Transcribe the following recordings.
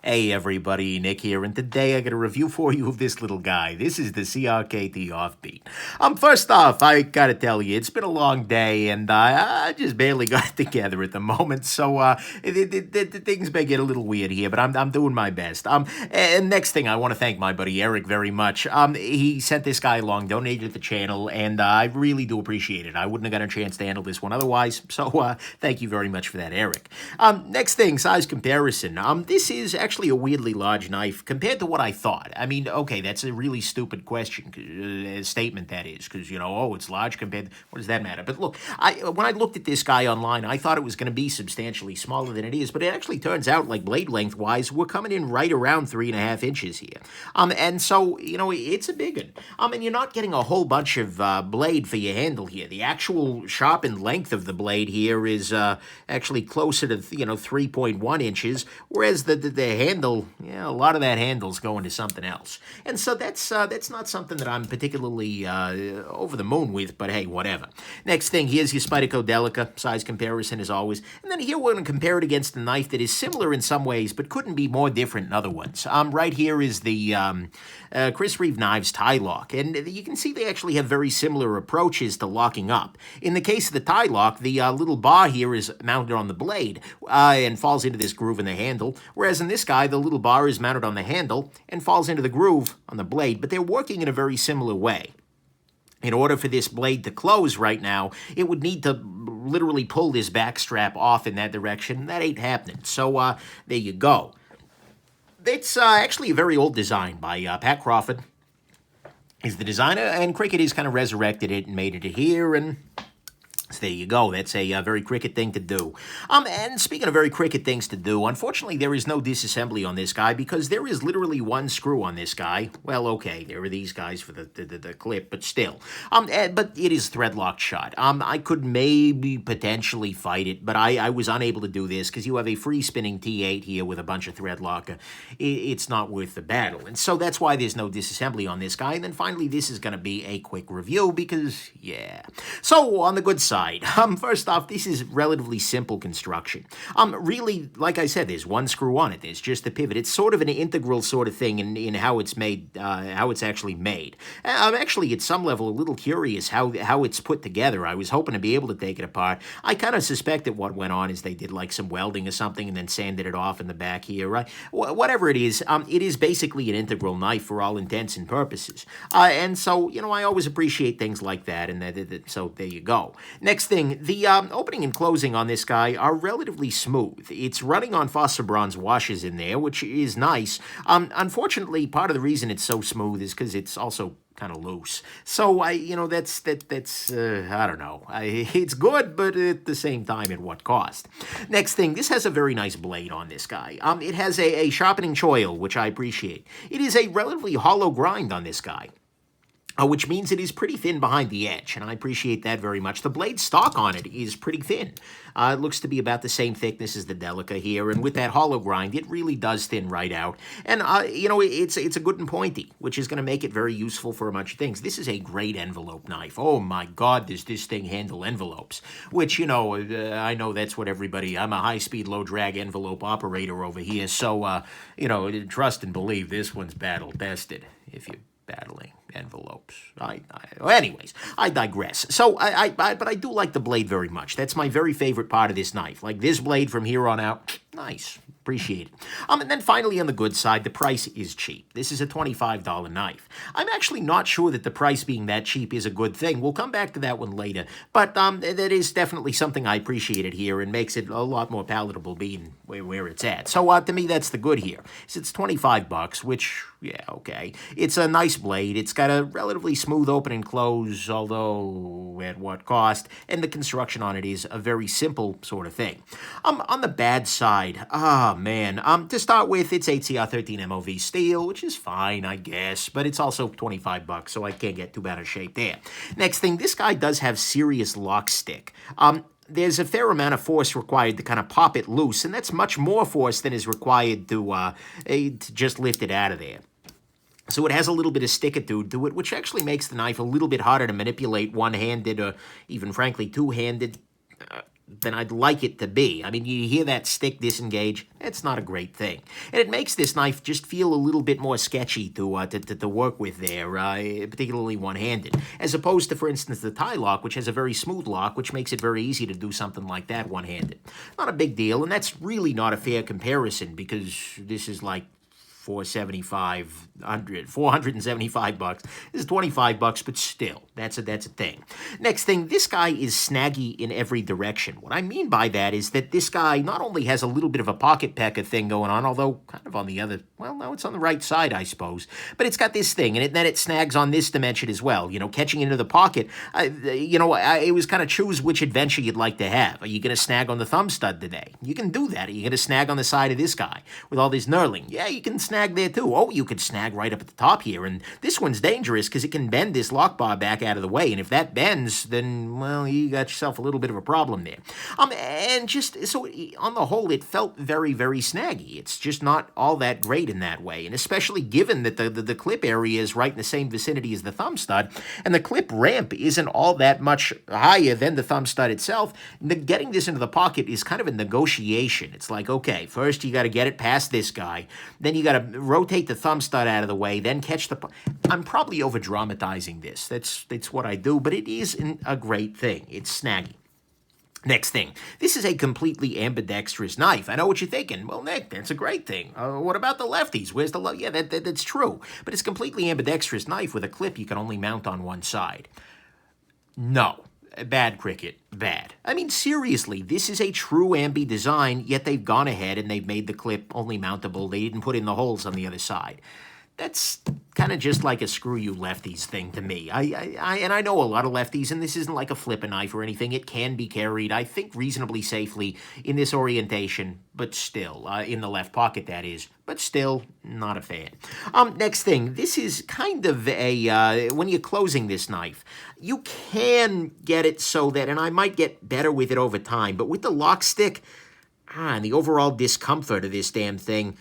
Hey everybody, Nick here, and today I got a review for you of this little guy. This is the CRKT Offbeat. First off, I gotta tell you, it's been a long day, and I just barely got it together at the moment, so things may get a little weird here, but I'm doing my best. And next thing, I want to thank my buddy Eric very much. He sent this guy along, donated the channel, and I really do appreciate it. I wouldn't have got a chance to handle this one otherwise, so thank you very much for that, Eric. Next thing, size comparison. This is actually a weirdly large knife compared to what I thought. I mean, okay, that's a really stupid question, statement that is, because, oh, it's large compared to, what does that matter? But look, when I looked at this guy online, I thought it was going to be substantially smaller than it is, but it actually turns out, like, blade length-wise, we're coming in right around 3.5 inches here. And so, it's a big one. And you're not getting a whole bunch of blade for your handle here. The actual sharpened length of the blade here is actually closer to, 3.1 inches, whereas the handle, a lot of that handle's going to something else. And so that's not something that I'm particularly over the moon with, but hey, whatever. Next thing, here's your Spyderco Delica, size comparison as always. And then here we're going to compare it against a knife that is similar in some ways, but couldn't be more different in other ones. Right here is the Chris Reeve Knives tie lock, and you can see they actually have very similar approaches to locking up. In the case of the tie lock, the little bar here is mounted on the blade and falls into this groove in the handle, whereas in this guy, the little bar is mounted on the handle and falls into the groove on the blade, but they're working in a very similar way. In order for this blade to close right now, it would need to literally pull this back strap off in that direction. That ain't happening. So there you go. It's actually a very old design by Pat Crawford. He's the designer, and Cricket has kind of resurrected it and made it here, and so there you go. That's a very Cricket thing to do. And speaking of very Cricket things to do, unfortunately, there is no disassembly on this guy because there is literally one screw on this guy. Well, okay, there are these guys for the clip, but still. But it is thread locked shut. I could maybe potentially fight it, but I was unable to do this because you have a free spinning T8 here with a bunch of thread lock. It's not worth the battle. And so that's why there's no disassembly on this guy. And then finally, this is going to be a quick review because, yeah. So on the good side, first off, this is relatively simple construction. Really, like I said, there's one screw on it. There's just the pivot. It's sort of an integral sort of thing in how it's made, how it's actually made. I'm actually, at some level, a little curious how it's put together. I was hoping to be able to take it apart. I kind of suspect that what went on is they did like some welding or something and then sanded it off in the back here, right? Whatever it is basically an integral knife for all intents and purposes. And so, I always appreciate things like that, and so there you go. Next thing, the opening and closing on this guy are relatively smooth. It's running on phosphor bronze washes in there, which is nice. Unfortunately, part of the reason it's so smooth is because it's also kind of loose. So I don't know. It's good, but at the same time, at what cost? Next thing, this has a very nice blade on this guy. It has a sharpening choil, which I appreciate. It is a relatively hollow grind on this guy. Which means it is pretty thin behind the edge, and I appreciate that very much. The blade stock on it is pretty thin. It looks to be about the same thickness as the Delica here, and with that hollow grind, it really does thin right out. And, it's a good and pointy, which is going to make it very useful for a bunch of things. This is a great envelope knife. Oh, my God, does this thing handle envelopes? Which, I know that's what everybody... I'm a high-speed, low-drag envelope operator over here, so, trust and believe this one's battle-tested, if you... battling envelopes. Anyways, I digress. So, but I do like the blade very much. That's my very favorite part of this knife. Like this blade from here on out, nice. Appreciate it. And then finally on the good side, the price is cheap. This is a $25 knife. I'm actually not sure that the price being that cheap is a good thing. We'll come back to that one later. But that is definitely something I appreciated here and makes it a lot more palatable being where it's at. So to me, that's the good here. So it's $25, which, yeah, okay. It's a nice blade. It's got a relatively smooth open and close, although at what cost? And the construction on it is a very simple sort of thing. On the bad side, man. To start with, it's HCR 13 MOV steel, which is fine, I guess, but it's also $25, so I can't get too bad a shape there. Next thing, this guy does have serious lock stick. There's a fair amount of force required to kind of pop it loose, and that's much more force than is required to just lift it out of there. So it has a little bit of stickitude to it, which actually makes the knife a little bit harder to manipulate one-handed or even, frankly, two-handed. than I'd like it to be. I mean, you hear that stick disengage? It's not a great thing. And it makes this knife just feel a little bit more sketchy to work with there, particularly one-handed, as opposed to, for instance, the tie lock, which has a very smooth lock, which makes it very easy to do something like that one-handed. Not a big deal, and that's really not a fair comparison because this is like $475. This is $25, but still, that's a thing. Next thing, this guy is snaggy in every direction. What I mean by that is that this guy not only has a little bit of a pocket pecker thing going on, although kind of on the other, well, no, it's on the right side, I suppose, but it's got this thing, and then it snags on this dimension as well. You know, catching into the pocket, it was kind of choose which adventure you'd like to have. Are you going to snag on the thumb stud today? You can do that. Are you going to snag on the side of this guy with all this knurling? Yeah, you can snag there too. Oh, you could snag right up at the top here, and this one's dangerous because it can bend this lock bar back out of the way, and if that bends, then, well, you got yourself a little bit of a problem there. And just, so on the whole, it felt very, very snaggy. It's just not all that great in that way, and especially given that the clip area is right in the same vicinity as the thumb stud, and the clip ramp isn't all that much higher than the thumb stud itself. Getting this into the pocket is kind of a negotiation. It's like, okay, first you got to get it past this guy, then you got to rotate the thumb stud out of the way, then catch the... I'm probably over-dramatizing this. That's what I do, but it is a great thing. It's snaggy. Next thing, this is a completely ambidextrous knife. I know what you're thinking. Well, Nick, that's a great thing. What about the lefties? Where's the left? Yeah, that's true. But it's a completely ambidextrous knife with a clip you can only mount on one side. No. Bad, Cricket. Bad. I mean, seriously, this is a true ambi design, yet they've gone ahead and they've made the clip only mountable. They didn't put in the holes on the other side. That's kind of just like a screw you lefties thing to me. And I know a lot of lefties, and this isn't like a flip a knife or anything. It can be carried, I think, reasonably safely in this orientation, but still, in the left pocket, that is. But still, not a fan. Next thing, this is kind of a, when you're closing this knife, you can get it so that, and I might get better with it over time, but with the lock stick, and the overall discomfort of this damn thing,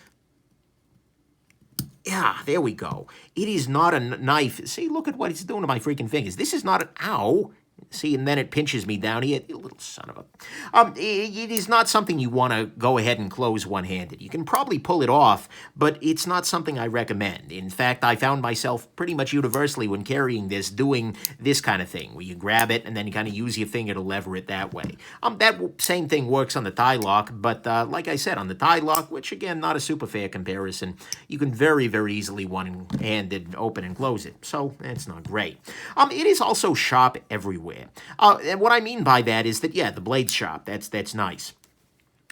yeah, there we go. It is not a knife. See, look at what it's doing to my freaking fingers. This is not an... Ow. See, and then it pinches me down here. You little son of a... It is not something you want to go ahead and close one-handed. You can probably pull it off, but it's not something I recommend. In fact, I found myself pretty much universally when carrying this doing this kind of thing, where you grab it and then you kind of use your finger to lever it that way. That same thing works on the tie lock, but like I said, on the tie lock, which again, not a super fair comparison, you can very, very easily one-handed open and close it. So, that's not great. It is also sharp everywhere. And what I mean by that is that, yeah, the blade's sharp. That's nice.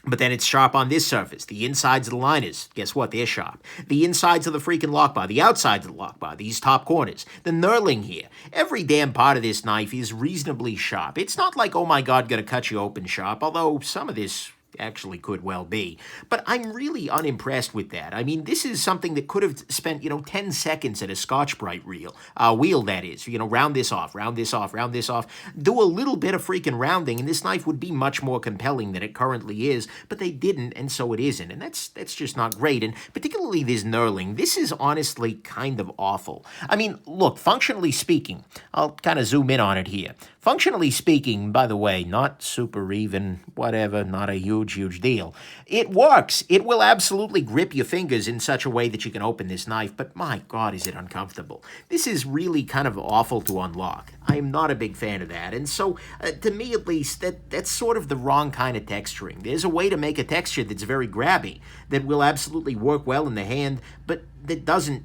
But then it's sharp on this surface. The insides of the liners, guess what? They're sharp. The insides of the freaking lock bar, the outsides of the lock bar, these top corners, the knurling here. Every damn part of this knife is reasonably sharp. It's not like, oh my God, gonna cut you open sharp, although some of this actually could well be. But I'm really unimpressed with that. I mean, this is something that could have spent, 10 seconds at a Scotch-Brite wheel, that is. Round this off, round this off, round this off. Do a little bit of freaking rounding, and this knife would be much more compelling than it currently is, but they didn't, and so it isn't. And that's just not great. And particularly this knurling, this is honestly kind of awful. I mean, look, functionally speaking, I'll kind of zoom in on it here. Functionally speaking, by the way, not super even, whatever, not a huge deal. It works. It will absolutely grip your fingers in such a way that you can open this knife, but my God, is it uncomfortable. This is really kind of awful to unlock. I am not a big fan of that, and so, to me at least, that's sort of the wrong kind of texturing. There's a way to make a texture that's very grabby, that will absolutely work well in the hand, but that doesn't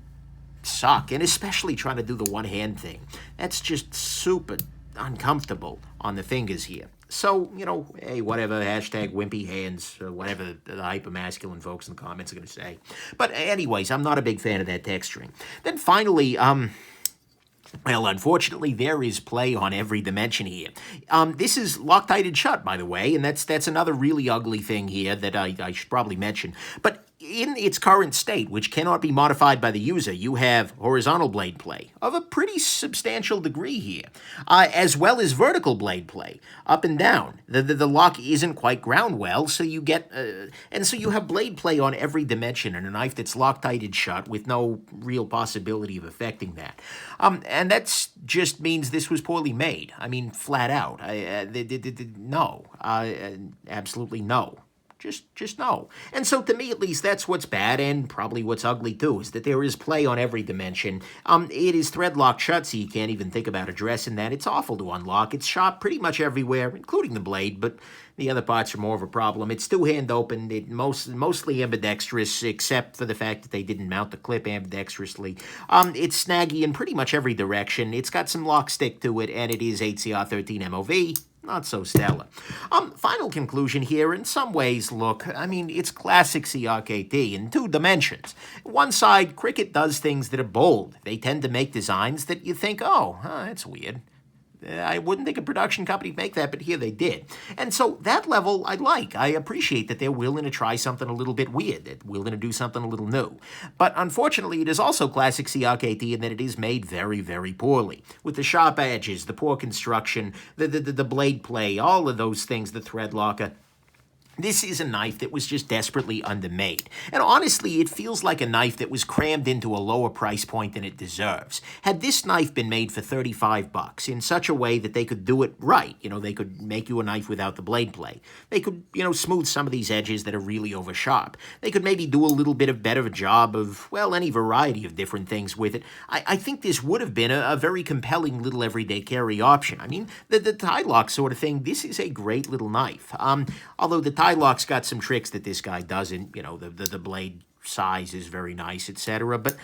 suck, and especially trying to do the one-hand thing. That's just super uncomfortable on the fingers here. So, hey, whatever, hashtag wimpy hands, whatever the hyper-masculine folks in the comments are going to say. But anyways, I'm not a big fan of that texturing. Then finally, well, unfortunately, there is play on every dimension here. This is Loctited shut, by the way, and that's another really ugly thing here that I should probably mention. But in its current state, which cannot be modified by the user, you have horizontal blade play of a pretty substantial degree here, as well as vertical blade play, up and down. The lock isn't quite ground well, so you get, and so you have blade play on every dimension in a knife that's Loctited shut with no real possibility of affecting that. And that just means this was poorly made. I mean, flat out. No, absolutely no. Just no. And so to me, at least, that's what's bad and probably what's ugly, too, is that there is play on every dimension. It is thread locked shut, so you can't even think about addressing that. It's awful to unlock. It's sharp pretty much everywhere, including the blade, but the other parts are more of a problem. It's two-hand open, mostly ambidextrous, except for the fact that they didn't mount the clip ambidextrously. It's snaggy in pretty much every direction. It's got some lock stick to it, and it is 8CR13 MOV. Not so stellar. Final conclusion here, in some ways, look, I mean, it's classic CRKT in two dimensions. One side, Cricut does things that are bold. They tend to make designs that you think, oh, that's weird. I wouldn't think a production company would make that, but here they did. And so that level I like. I appreciate that they're willing to try something a little bit weird, they're willing to do something a little new. But unfortunately, it is also classic CRKT in that it is made very, very poorly. With the sharp edges, the poor construction, the blade play, all of those things, the thread locker. This is a knife that was just desperately undermade. And honestly, it feels like a knife that was crammed into a lower price point than it deserves. Had this knife been made for $35 in such a way that they could do it right, they could make you a knife without the blade play. They could, smooth some of these edges that are really over sharp. They could maybe do a little bit of better of a job of, well, any variety of different things with it. I think this would have been a very compelling little everyday carry option. I mean, the tie lock sort of thing, this is a great little knife. Although the tie lock's got some tricks that this guy doesn't. The blade size is very nice, etc. But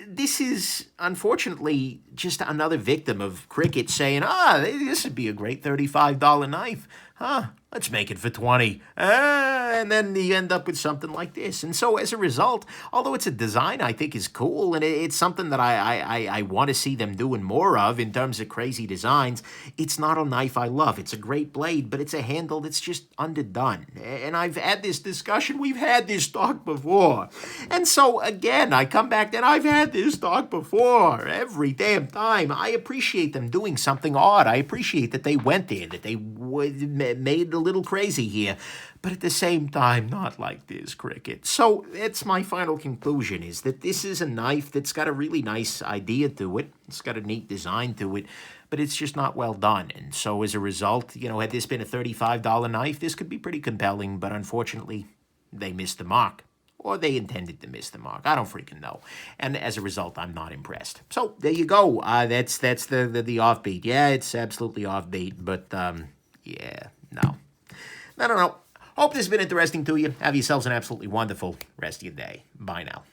this is, unfortunately, just another victim of Cricut saying, this would be a great $35 knife. Let's make it for $20. And then you end up with something like this. And so as a result, although it's a design I think is cool, and it's something that I want to see them doing more of in terms of crazy designs, it's not a knife I love. It's a great blade, but it's a handle that's just underdone. And I've had this discussion. We've had this talk before. And so, again, I come back and I've had this talk before every damn time. I appreciate them doing something odd. I appreciate that they went there, that they made a little crazy here, but at the same time, not like this, Cricut. So that's my final conclusion, is that this is a knife that's got a really nice idea to it. It's got a neat design to it, but it's just not well done. And so as a result, had this been a $35 knife, this could be pretty compelling, but unfortunately, they missed the mark. Or they intended to miss the mark. I don't freaking know. And as a result, I'm not impressed. So there you go. That's the offbeat. Yeah, it's absolutely offbeat, but yeah, no. No. Hope this has been interesting to you. Have yourselves an absolutely wonderful rest of your day. Bye now.